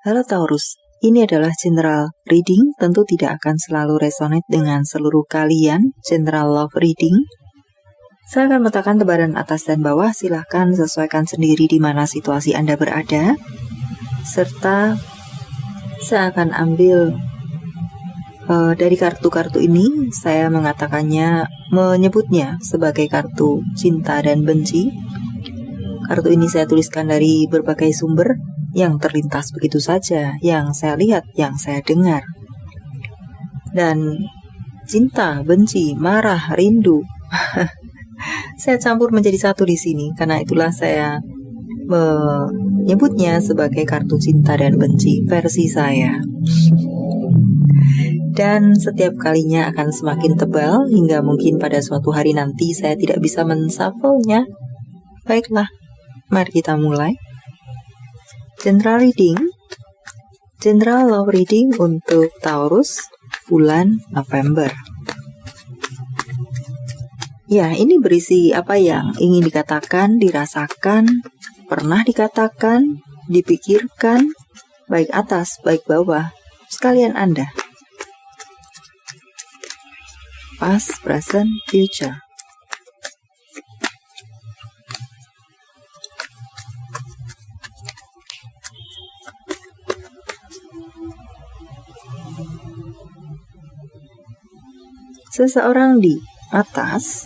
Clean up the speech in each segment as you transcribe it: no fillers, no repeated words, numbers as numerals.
Halo Taurus, ini adalah general reading, tentu tidak akan selalu resonate dengan seluruh kalian, general love reading. Saya akan letakkan tebaran atas dan bawah, silahkan sesuaikan sendiri di mana situasi Anda berada. Serta saya akan ambil dari kartu-kartu ini, saya menyebutnya sebagai kartu cinta dan benci. Kartu ini saya tuliskan dari berbagai sumber yang terlintas begitu saja, yang saya lihat, yang saya dengar. Dan cinta, benci, marah, rindu, saya campur menjadi satu di sini. Karena itulah saya menyebutnya sebagai kartu cinta dan benci versi saya. Dan setiap kalinya akan semakin tebal hingga mungkin pada suatu hari nanti saya tidak bisa menshuffle-nya. Baiklah, mari kita mulai. General reading, general love reading untuk Taurus bulan November. Ya, ini berisi apa yang ingin dikatakan, dirasakan, pernah dikatakan, dipikirkan, baik atas, baik bawah, sekalian Anda. Past, present, future. Seseorang di atas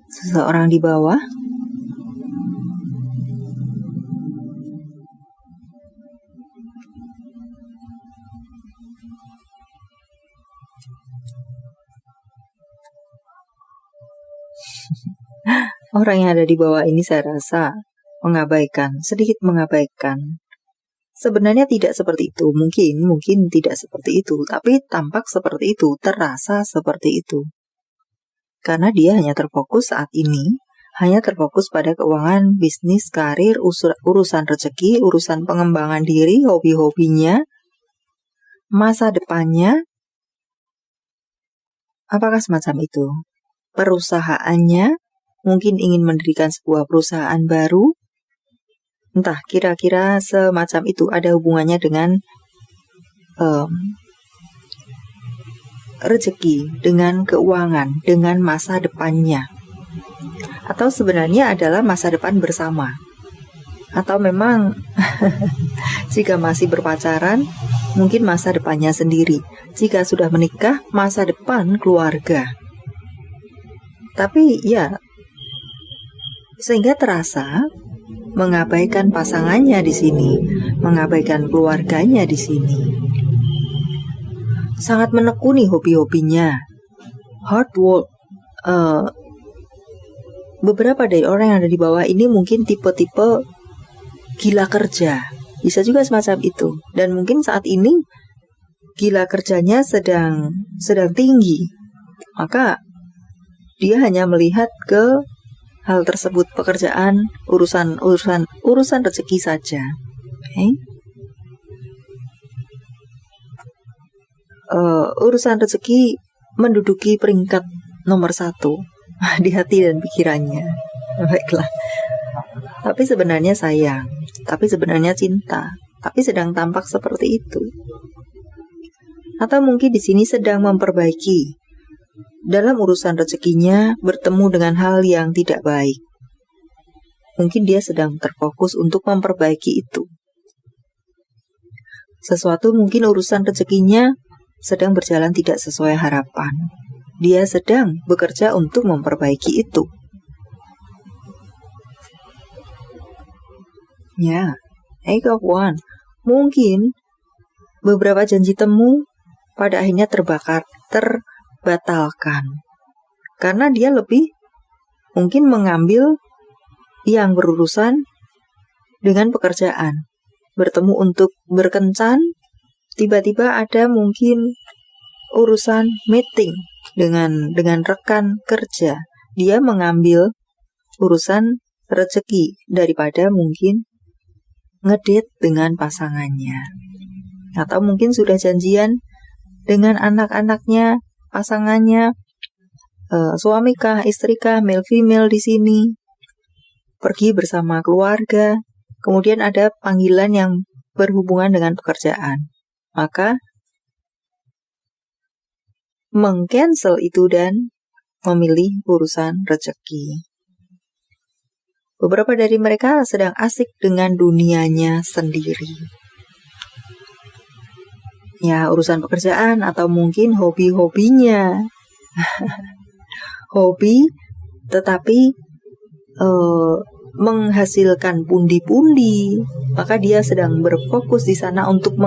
seseorang di bawah orang yang ada di bawah ini saya rasa sedikit mengabaikan. Sebenarnya tidak seperti itu, mungkin tidak seperti itu, tapi tampak seperti itu, terasa seperti itu. Karena dia hanya terfokus saat ini, hanya terfokus pada keuangan, bisnis, karir, urusan rezeki, urusan pengembangan diri, hobi-hobinya, masa depannya. Apakah semacam itu? Perusahaannya, mungkin ingin mendirikan sebuah perusahaan baru. Entah, kira-kira semacam itu ada hubungannya dengan rezeki, dengan keuangan, dengan masa depannya. Atau sebenarnya adalah masa depan bersama. Atau memang jika masih berpacaran, mungkin masa depannya sendiri. Jika sudah menikah, masa depan keluarga. Tapi ya, sehingga terasa mengabaikan pasangannya di sini, mengabaikan keluarganya di sini. Sangat menekuni hobi-hobinya. Hard work. Beberapa dari orang yang ada di bawah ini mungkin tipe-tipe gila kerja. Bisa juga semacam itu. Dan mungkin saat ini gila kerjanya sedang tinggi. Maka dia hanya melihat ke hal tersebut, pekerjaan, urusan rezeki saja. Okay? Urusan rezeki menduduki peringkat nomor 1 di hati dan pikirannya. Baiklah. Tapi sebenarnya sayang, tapi sebenarnya cinta, tapi sedang tampak seperti itu. Atau mungkin di sini sedang memperbaiki. Dalam urusan rezekinya bertemu dengan hal yang tidak baik. Mungkin dia sedang terfokus untuk memperbaiki itu. Sesuatu mungkin urusan rezekinya sedang berjalan tidak sesuai harapan. Dia sedang bekerja untuk memperbaiki itu. Ya, Eight of Wands. Mungkin beberapa janji temu pada akhirnya terbatalkan. Karena dia lebih mungkin mengambil yang berurusan dengan pekerjaan. Bertemu untuk berkencan, tiba-tiba ada mungkin urusan meeting dengan rekan kerja. Dia mengambil urusan rezeki daripada mungkin ngedate dengan pasangannya. Atau mungkin sudah janjian dengan anak-anaknya, pasangannya, suamikah, istrikah, male female di sini, pergi bersama keluarga, kemudian ada panggilan yang berhubungan dengan pekerjaan. Maka meng-cancel itu dan memilih urusan rezeki. Beberapa dari mereka sedang asik dengan dunianya sendiri. Ya, urusan pekerjaan atau mungkin hobi-hobinya. Hobi tetapi menghasilkan pundi-pundi, maka dia sedang berfokus di sana untuk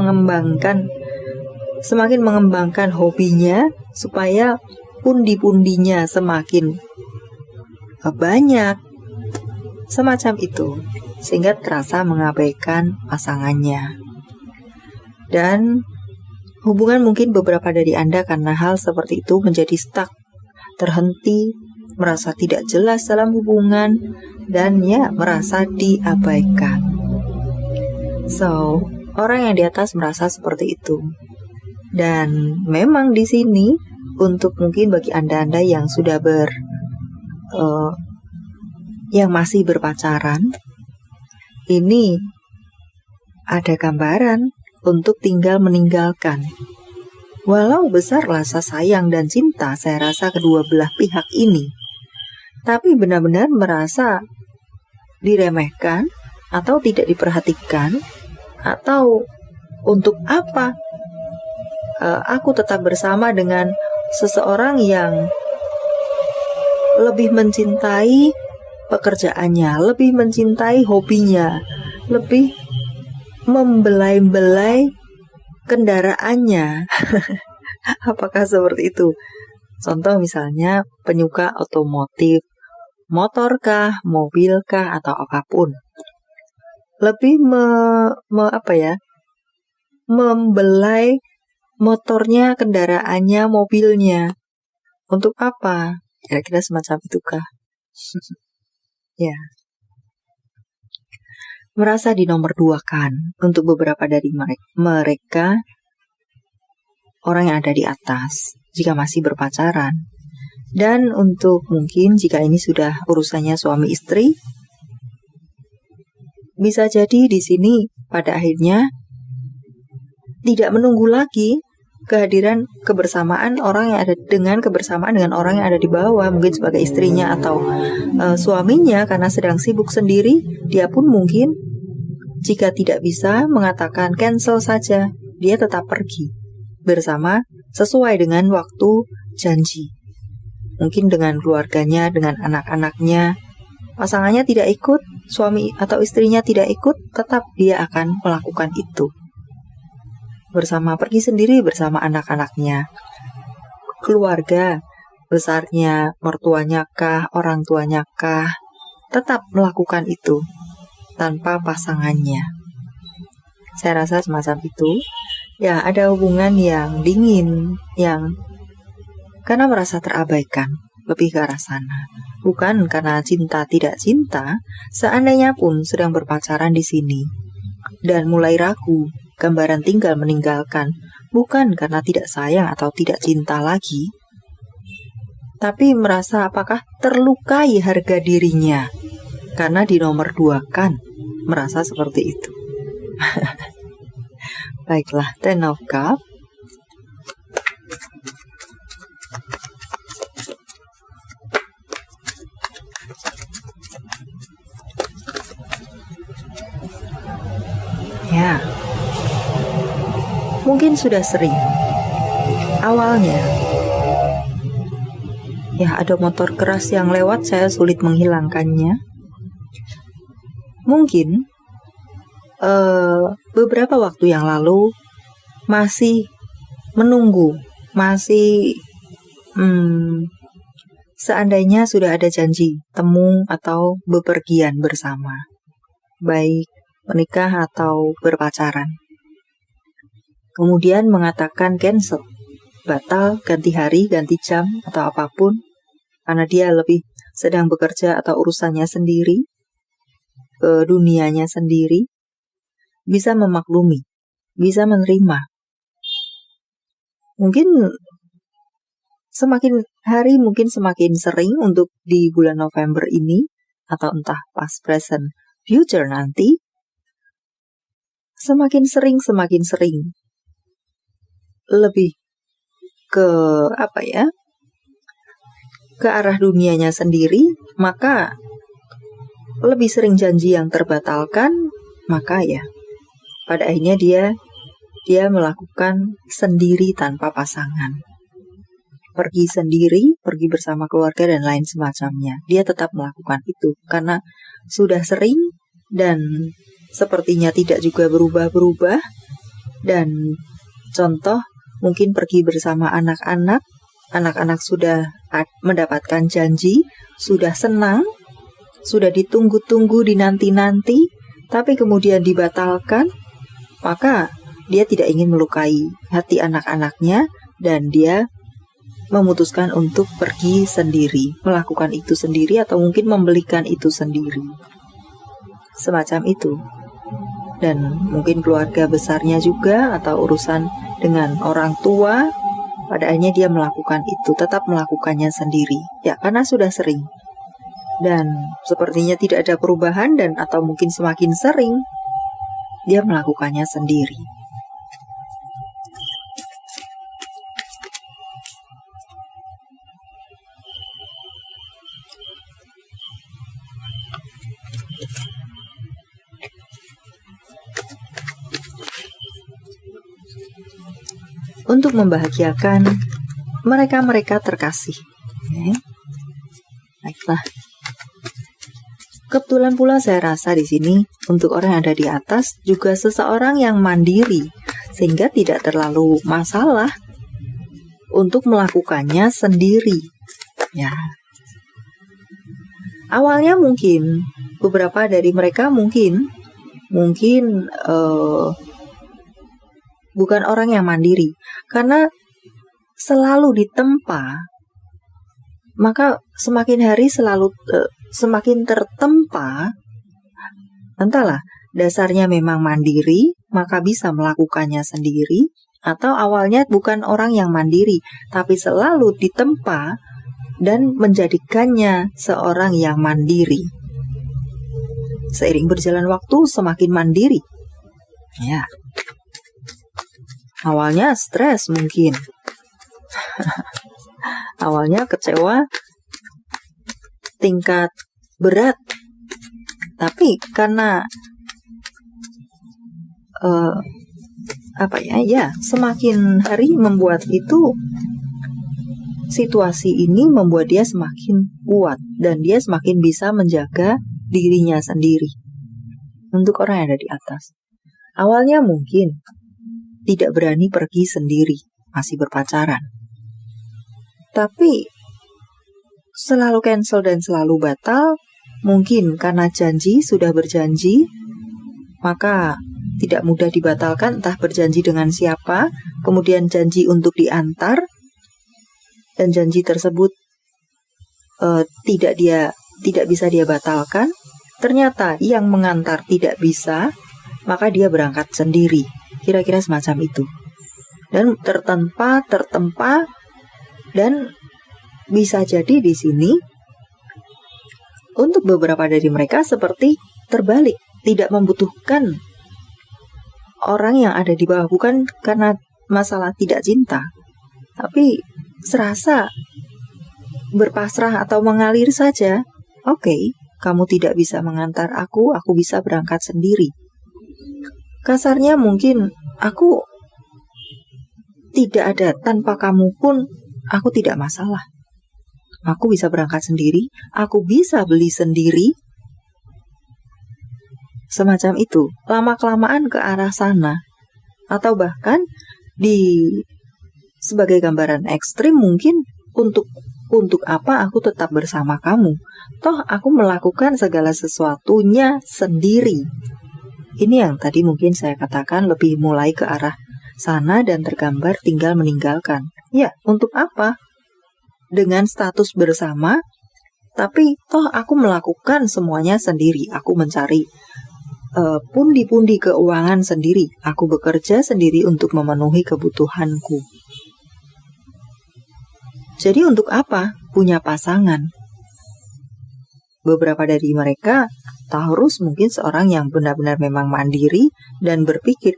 semakin mengembangkan hobinya supaya pundi-pundinya semakin banyak, semacam itu, sehingga terasa mengabaikan pasangannya. Dan hubungan mungkin beberapa dari Anda karena hal seperti itu menjadi stuck, terhenti, merasa tidak jelas dalam hubungan, dan ya merasa diabaikan. So, orang yang di atas merasa seperti itu. Dan memang di sini untuk mungkin bagi Anda yang sudah yang masih berpacaran, ini ada gambaran untuk tinggal meninggalkan. Walau besar rasa sayang dan cinta, saya rasa kedua belah pihak ini, tapi benar-benar merasa diremehkan atau tidak diperhatikan, atau untuk apa aku tetap bersama dengan seseorang yang lebih mencintai pekerjaannya, lebih mencintai hobinya, lebih membelai-belai kendaraannya. Apakah seperti itu? Contoh misalnya penyuka otomotif, motorkah, mobilkah, atau apapun. Lebih membelai motornya, kendaraannya, mobilnya. Untuk apa? Kira-kira semacam itukah? Ya. Merasa dinomor duakan untuk beberapa dari mereka, orang yang ada di atas, jika masih berpacaran. Dan untuk mungkin jika ini sudah urusannya suami istri, bisa jadi di sini pada akhirnya tidak menunggu lagi kehadiran kebersamaan orang yang ada kebersamaan dengan orang yang ada di bawah, mungkin sebagai istrinya atau suaminya, karena sedang sibuk sendiri. Dia pun mungkin jika tidak bisa mengatakan cancel saja, dia tetap pergi bersama sesuai dengan waktu janji. Mungkin dengan keluarganya, dengan anak-anaknya. Pasangannya tidak ikut, suami atau istrinya tidak ikut, tetap dia akan melakukan itu. Pergi sendiri bersama anak-anaknya. Keluarga besarnya, mertuanya kah, orang tuanya kah, tetap melakukan itu tanpa pasangannya. Saya rasa semacam itu. Ya, ada hubungan yang dingin, yang karena merasa terabaikan, lebih ke arah sana. Bukan karena cinta tidak cinta, seandainya pun sedang berpacaran di sini dan mulai ragu, gambaran tinggal meninggalkan, bukan karena tidak sayang atau tidak cinta lagi, tapi merasa apakah terlukai harga dirinya karena dinomor duakan, merasa seperti itu. Baiklah, Ten of Cups. Ya, mungkin sudah sering awalnya. Ya, ada motor keras yang lewat, saya sulit menghilangkannya. Mungkin beberapa waktu yang lalu masih menunggu, masih seandainya sudah ada janji temu atau bepergian bersama, baik menikah atau berpacaran, kemudian mengatakan cancel, batal, ganti hari, ganti jam, atau apapun, karena dia lebih sedang bekerja atau urusannya sendiri, dunianya sendiri, bisa memaklumi, bisa menerima. Mungkin semakin hari mungkin semakin sering untuk di bulan November ini, atau entah past, present, future nanti, semakin sering lebih ke ke arah dunianya sendiri, maka lebih sering janji yang terbatalkan, maka ya pada akhirnya dia melakukan sendiri tanpa pasangan. Pergi sendiri, pergi bersama keluarga dan lain semacamnya. Dia tetap melakukan itu karena sudah sering dan sepertinya tidak juga berubah-berubah. Dan contoh, mungkin pergi bersama anak-anak. Anak-anak sudah mendapatkan janji, sudah senang, sudah ditunggu-tunggu, dinanti-nanti, tapi kemudian dibatalkan, maka dia tidak ingin melukai hati anak-anaknya dan dia memutuskan untuk pergi sendiri, melakukan itu sendiri atau mungkin membelikan itu sendiri. Semacam itu. Dan mungkin keluarga besarnya juga atau urusan dengan orang tua, pada akhirnya dia melakukan itu, tetap melakukannya sendiri. Ya, karena sudah sering. Dan sepertinya tidak ada perubahan dan atau mungkin semakin sering dia melakukannya sendiri. Untuk membahagiakan mereka-mereka terkasih. Baiklah. Kebetulan pula saya rasa di sini untuk orang yang ada di atas juga seseorang yang mandiri, sehingga tidak terlalu masalah untuk melakukannya sendiri. Ya. Awalnya mungkin beberapa dari mereka mungkin bukan orang yang mandiri, karena selalu ditempa, maka semakin hari semakin tertempa. Entahlah, dasarnya memang mandiri, maka bisa melakukannya sendiri, atau awalnya bukan orang yang mandiri, tapi selalu ditempa dan menjadikannya seorang yang mandiri. Seiring berjalan waktu semakin mandiri. Ya. Awalnya stres mungkin. Awalnya kecewa tingkat berat. Tapi karena semakin hari membuat itu, situasi ini membuat dia semakin kuat dan dia semakin bisa menjaga dirinya sendiri. Untuk orang yang ada di atas, awalnya mungkin tidak berani pergi sendiri, masih berpacaran. Tapi selalu cancel dan selalu batal, mungkin karena janji, sudah berjanji, maka tidak mudah dibatalkan, entah berjanji dengan siapa, kemudian janji untuk diantar, dan janji tersebut tidak bisa dia batalkan. Ternyata yang mengantar tidak bisa, maka dia berangkat sendiri. Kira-kira semacam itu. Dan tertempa, dan bisa jadi di sini untuk beberapa dari mereka seperti terbalik, tidak membutuhkan orang yang ada di bawah, bukan karena masalah tidak cinta, tapi serasa berpasrah atau mengalir saja. Oke, kamu tidak bisa mengantar aku bisa berangkat sendiri. Kasarnya mungkin aku tidak ada, tanpa kamu pun aku tidak masalah. Aku bisa berangkat sendiri, aku bisa beli sendiri. Semacam itu, lama-kelamaan ke arah sana. Atau bahkan sebagai gambaran ekstrim mungkin untuk apa aku tetap bersama kamu? Toh aku melakukan segala sesuatunya sendiri. Ini yang tadi mungkin saya katakan lebih mulai ke arah sana dan tergambar tinggal meninggalkan. Ya, untuk apa? Dengan status bersama, tapi toh aku melakukan semuanya sendiri. Aku mencari pundi-pundi keuangan sendiri. Aku bekerja sendiri untuk memenuhi kebutuhanku. Jadi untuk apa punya pasangan? Beberapa dari mereka, Taurus mungkin seorang yang benar-benar memang mandiri dan berpikir,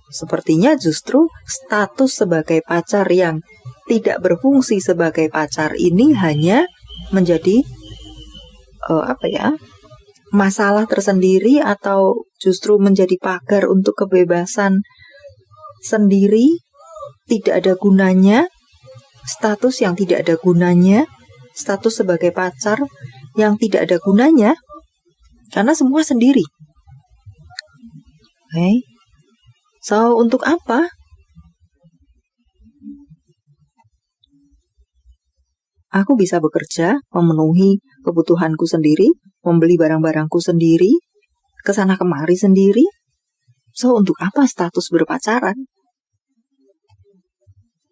sepertinya justru status sebagai pacar yang tidak berfungsi sebagai pacar ini hanya menjadi masalah tersendiri, atau justru menjadi pagar untuk kebebasan sendiri, tidak ada gunanya, status yang tidak ada gunanya, status sebagai pacar yang tidak ada gunanya, karena semua sendiri. So, untuk apa? Aku bisa bekerja, memenuhi kebutuhanku sendiri, membeli barang-barangku sendiri, kesana kemari sendiri. So, untuk apa status berpacaran?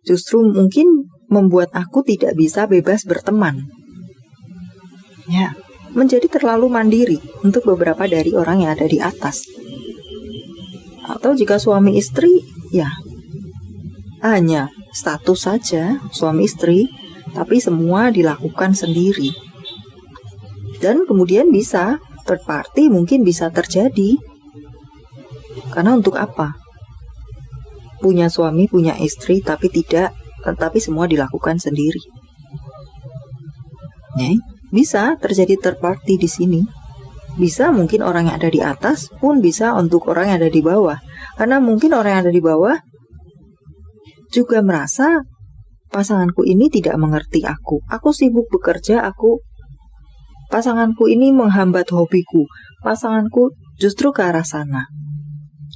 Justru mungkin membuat aku tidak bisa bebas berteman. Ya, menjadi terlalu mandiri untuk beberapa dari orang yang ada di atas. Atau jika suami istri, ya hanya status saja suami istri, tapi semua dilakukan sendiri. Dan kemudian bisa third party mungkin bisa terjadi. Karena untuk apa? Punya suami, punya istri, tapi semua dilakukan sendiri. Bisa terjadi third party di sini. Bisa mungkin orang yang ada di atas pun bisa untuk orang yang ada di bawah. Karena mungkin orang yang ada di bawah juga merasa pasanganku ini tidak mengerti aku. Aku sibuk bekerja, pasanganku ini menghambat hobiku. Pasanganku justru ke arah sana.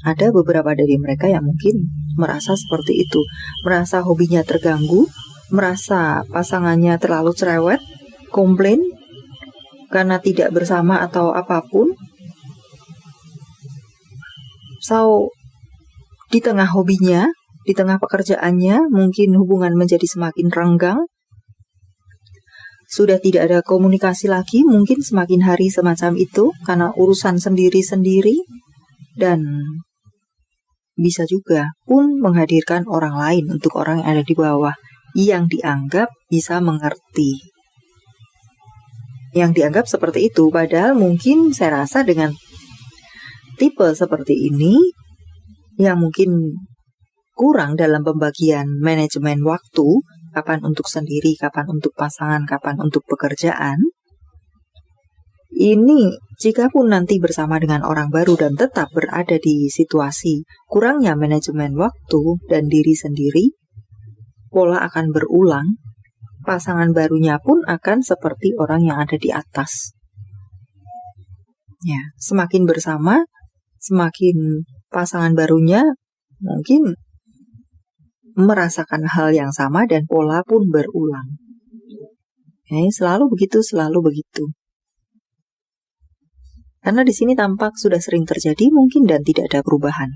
Ada beberapa dari mereka yang mungkin merasa seperti itu. Merasa hobinya terganggu, merasa pasangannya terlalu cerewet, komplain karena tidak bersama atau apapun. So, di tengah hobinya, di tengah pekerjaannya, mungkin hubungan menjadi semakin renggang. Sudah tidak ada komunikasi lagi, mungkin semakin hari semacam itu, karena urusan sendiri-sendiri. Dan bisa juga pun menghadirkan orang lain untuk orang yang ada di bawah, yang dianggap bisa mengerti. Yang dianggap seperti itu, padahal mungkin saya rasa dengan tipe seperti ini, yang mungkin kurang dalam pembagian manajemen waktu, kapan untuk sendiri, kapan untuk pasangan, kapan untuk pekerjaan. Ini jika pun nanti bersama dengan orang baru dan tetap berada di situasi kurangnya manajemen waktu dan diri sendiri, pola akan berulang. Pasangan barunya pun akan seperti orang yang ada di atas. Ya, semakin bersama, semakin pasangan barunya mungkin merasakan hal yang sama dan pola pun berulang. Selalu begitu. Karena di sini tampak sudah sering terjadi mungkin dan tidak ada perubahan.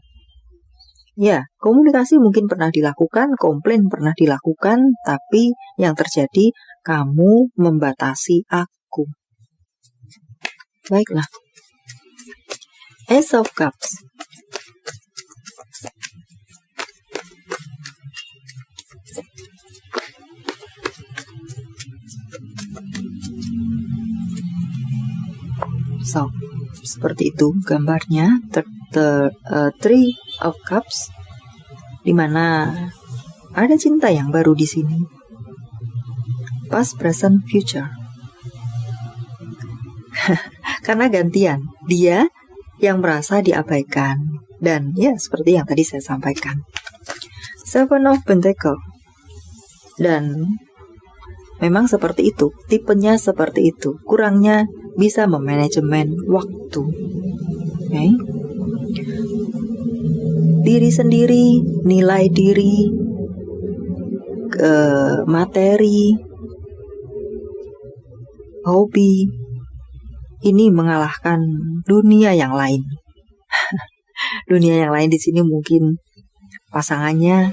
Ya, komunikasi mungkin pernah dilakukan, komplain pernah dilakukan, tapi yang terjadi kamu membatasi aku. Baiklah. Ace of Cups. So, seperti itu gambarnya. Three of Cups, di mana ada cinta yang baru di sini. Past, present, future. Karena gantian, dia yang merasa diabaikan. Dan ya seperti yang tadi saya sampaikan. Seven of Pentacles. Dan memang seperti itu, tipenya seperti itu. Kurangnya bisa memanajemen waktu. Diri sendiri, nilai diri, materi, hobi, ini mengalahkan dunia yang lain. Dunia yang lain di sini mungkin pasangannya,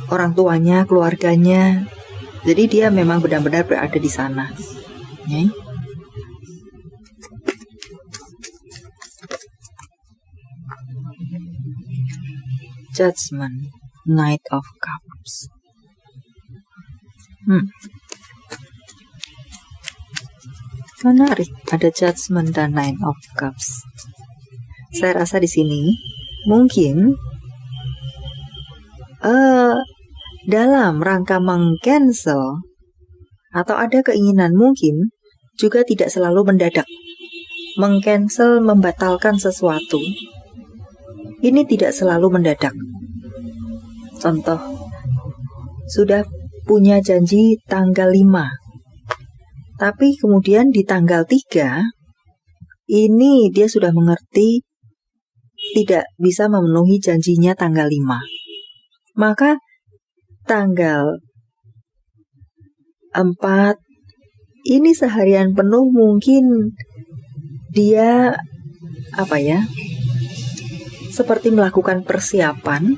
orang tuanya, keluarganya. Jadi dia memang benar-benar berada di sana. Judgment, Knight of Cups. Menarik, ada Judgment dan Nine of Cups. Saya rasa di sini mungkin dalam rangka meng-cancel atau ada keinginan mungkin juga tidak selalu mendadak. Meng-cancel, membatalkan sesuatu ini tidak selalu mendadak. Contoh, sudah punya janji tanggal 5, tapi kemudian di tanggal 3 ini dia sudah mengerti tidak bisa memenuhi janjinya tanggal 5. Maka tanggal 4 ini seharian penuh mungkin dia seperti melakukan persiapan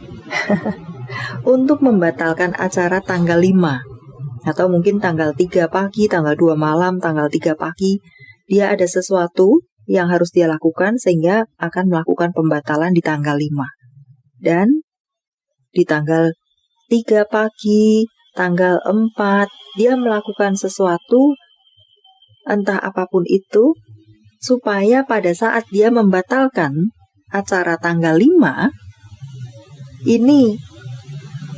untuk membatalkan acara tanggal 5. Atau mungkin tanggal 3 pagi, tanggal 2 malam, tanggal 3 pagi, dia ada sesuatu yang harus dia lakukan sehingga akan melakukan pembatalan di tanggal 5. Dan di tanggal 3 pagi, tanggal 4, dia melakukan sesuatu, entah apapun itu, supaya pada saat dia membatalkan acara tanggal 5, ini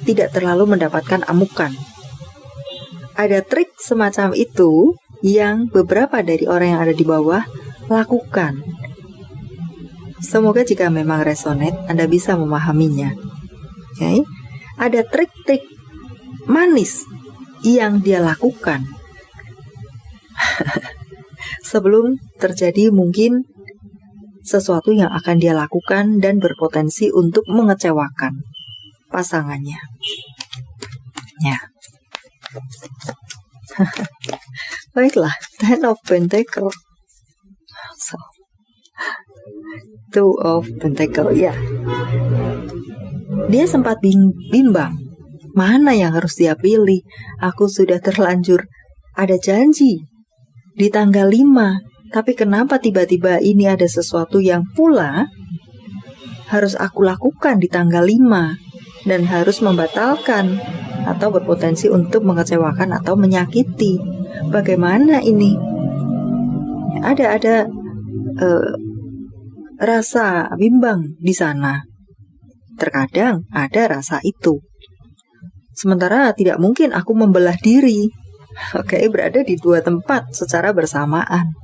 tidak terlalu mendapatkan amukan. Ada trik semacam itu yang beberapa dari orang yang ada di bawah lakukan. Semoga jika memang resonate, Anda bisa memahaminya. Okay? Ada trik-trik manis yang dia lakukan sebelum terjadi mungkin sesuatu yang akan dia lakukan dan berpotensi untuk mengecewakan pasangannya. Ya. Baiklah, Ten of Pentacle. Two of Pentacle, ya. Dia sempat bimbang, mana yang harus dia pilih? Aku sudah terlanjur ada janji di tanggal 5, tapi kenapa tiba-tiba ini ada sesuatu yang pula harus aku lakukan di tanggal 5 dan harus membatalkan atau berpotensi untuk mengecewakan atau menyakiti. Bagaimana ini? Ada rasa bimbang di sana. Terkadang ada rasa itu. Sementara tidak mungkin aku membelah diri. Berada di dua tempat secara bersamaan.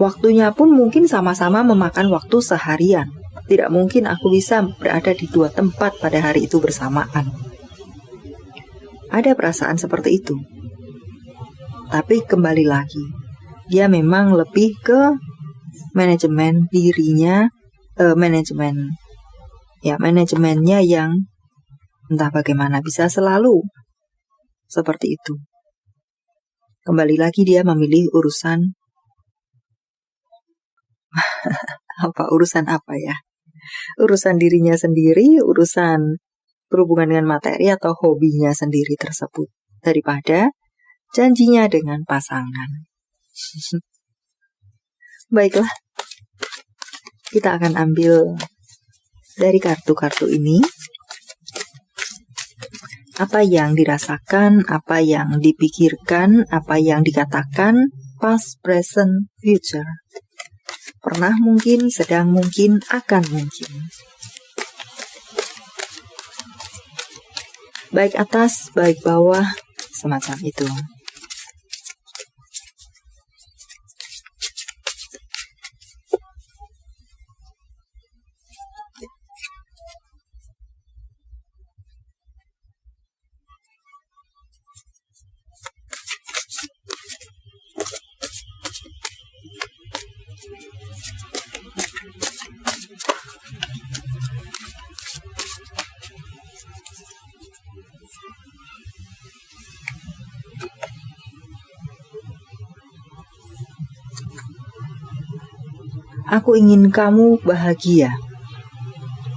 Waktunya pun mungkin sama-sama memakan waktu seharian. Tidak mungkin aku bisa berada di dua tempat pada hari itu bersamaan. Ada perasaan seperti itu. Tapi kembali lagi, dia memang lebih ke manajemen dirinya, manajemennya yang entah bagaimana bisa selalu seperti itu. Kembali lagi dia memilih urusan urusan apa ya? Urusan dirinya sendiri, urusan berhubungan dengan materi atau hobinya sendiri tersebut daripada janjinya dengan pasangan. Baiklah, kita akan ambil dari kartu-kartu ini apa yang dirasakan, apa yang dipikirkan, apa yang dikatakan, past, present, future. Pernah mungkin, sedang mungkin, akan mungkin. Baik atas, baik bawah, semacam itu. Aku ingin kamu bahagia.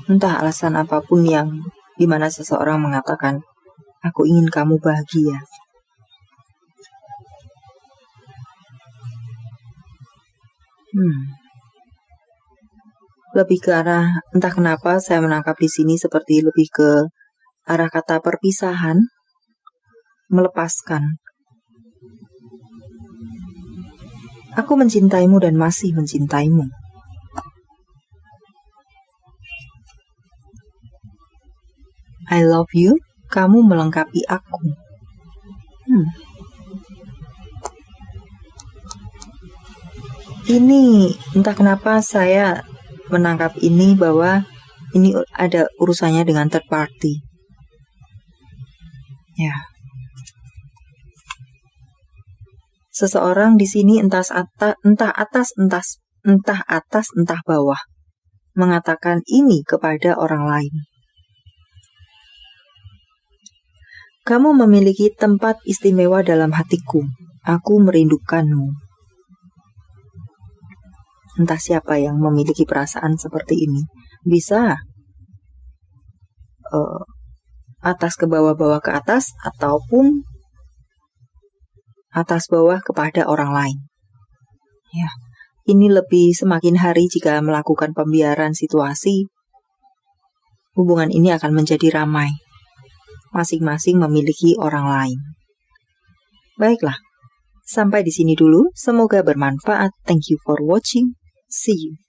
Entah alasan apapun yang dimana seseorang mengatakan, aku ingin kamu bahagia. Lebih ke arah, entah kenapa saya menangkap di sini seperti lebih ke arah kata perpisahan. melepaskan. Aku mencintaimu dan masih mencintaimu. I love you, kamu melengkapi aku. Ini entah kenapa saya menangkap ini bahwa ini ada urusannya dengan third party. Ya. Seseorang di sini entah atas entah bawah mengatakan ini kepada orang lain. Kamu memiliki tempat istimewa dalam hatiku. Aku merindukanmu. Entah siapa yang memiliki perasaan seperti ini. Bisa atas ke bawah, bawah ke atas, ataupun atas bawah kepada orang lain. Ya, ini lebih semakin hari jika melakukan pembiaran situasi, hubungan ini akan menjadi ramai. Masing-masing memiliki orang lain. Baiklah, sampai di sini dulu. Semoga bermanfaat. Thank you for watching. See you.